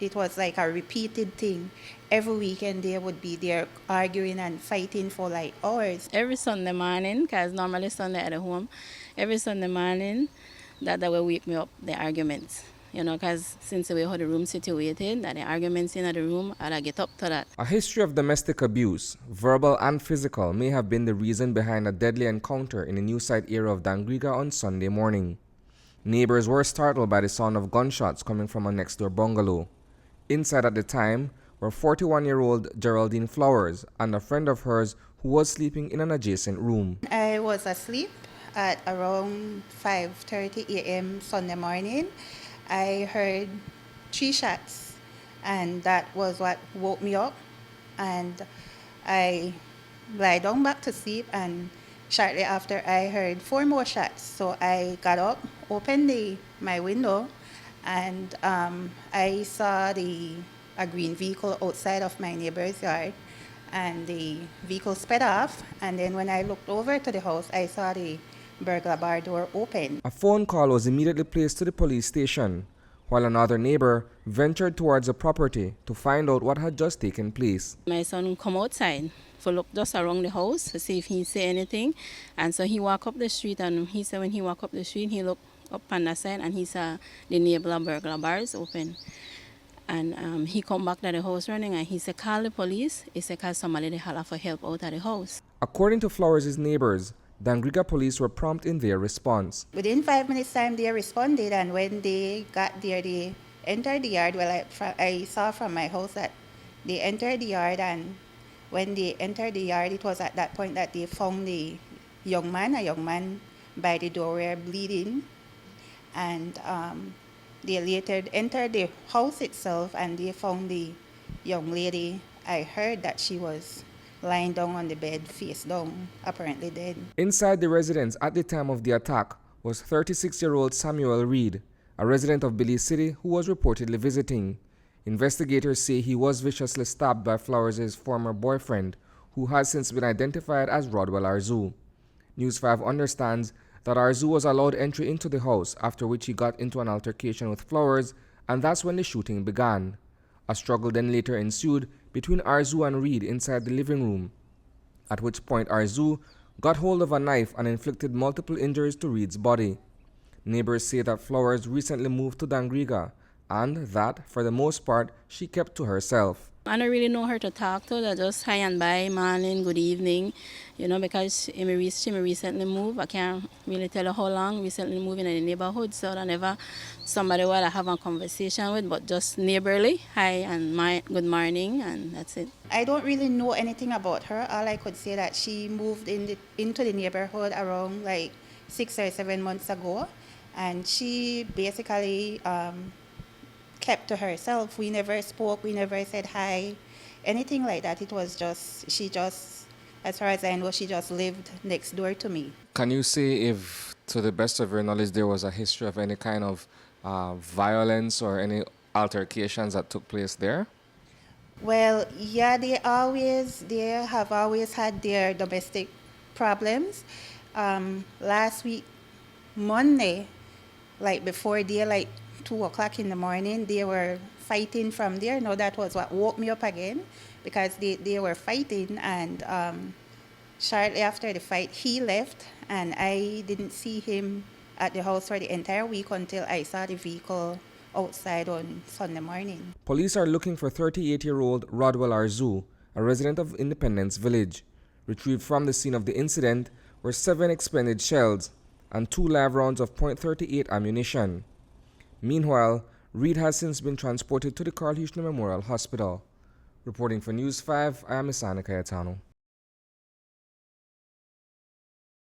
it was like a repeated thing. Every weekend they would be there arguing and fighting for like hours. Every Sunday morning, because normally Sunday at home, every Sunday morning, that will wake me up, the arguments. You know, because since we had the room situated, that the arguments in the room, I'd get up to that. A history of domestic abuse, verbal and physical, may have been the reason behind a deadly encounter in the new site area of Dangriga on Sunday morning. Neighbors were startled by the sound of gunshots coming from a next-door bungalow. Inside at the time were 41-year-old Geraldine Flowers and a friend of hers who was sleeping in an adjacent room. I was asleep at around 5:30 a.m. Sunday morning. I heard 3 shots, and that was what woke me up. And I lie down back to sleep, and shortly after I heard 4 more shots. So I got up, opened my window, and I saw a green vehicle outside of my neighbor's yard, and the vehicle sped off. And then when I looked over to the house, I saw the burglar bar door open. A phone call was immediately placed to the police station, while another neighbor ventured towards the property to find out what had just taken place. My son come outside to look just around the house to see if he see anything. And so he walked up the street, and he said when he walked up the street, he looked up on the side and he saw the neighbor burglar bars open. And he come back to the house running, and he said, call the police. He said, cause somebody they holler for help out of the house. According to Flowers' neighbors, Dangriga police were prompt in their response. Within 5 minutes time, they responded, and when they got there, they entered the yard. Well, I saw from my house that they entered the yard, and when they entered the yard, it was at that point that they found a young man by the doorway bleeding, and they later entered the house itself, and they found the young lady. I heard that she was lying down on the bed, face down, apparently dead. Inside the residence at the time of the attack was 36-year-old Samuel Reid, a resident of Belize City who was reportedly visiting. Investigators say he was viciously stabbed by Flowers' former boyfriend, who has since been identified as Rodwell Arzu. News 5 understands that Arzu was allowed entry into the house, after which he got into an altercation with Flowers, and that's when the shooting began. A struggle then later ensued between Arzu and Reid inside the living room, at which point Arzu got hold of a knife and inflicted multiple injuries to Reid's body. Neighbors say that Flowers recently moved to Dangriga and that, for the most part, she kept to herself. I don't really know her to talk to. That just hi and bye, morning, good evening, you know, because she recently moved. I can't really tell her how long, recently moving in the neighborhood, so I never somebody what I have a conversation with, but just neighborly, hi and good morning, and that's it. I don't really know anything about her. All I could say that she moved into the neighborhood around like 6 or 7 months ago, and she basically kept to herself. We never spoke, we never said hi, anything like that. It was just, as far as I know, she just lived next door to me. Can you say if, to the best of your knowledge, there was a history of any kind of violence or any altercations that took place there? Well, yeah, they have always had their domestic problems. Last week, Monday, like before daylight, 2 o'clock in the morning, they were fighting from there. No, that was what woke me up again, because they were fighting, and shortly after the fight, he left, and I didn't see him at the house for the entire week until I saw the vehicle outside on Sunday morning. Police are looking for 38-year-old Rodwell Arzu, a resident of Independence Village. Retrieved from the scene of the incident were 7 expended shells and 2 live rounds of .38 ammunition. Meanwhile, Reid has since been transported to the Carl Huchner Memorial Hospital. Reporting for News 5, I am Isani Cayetano.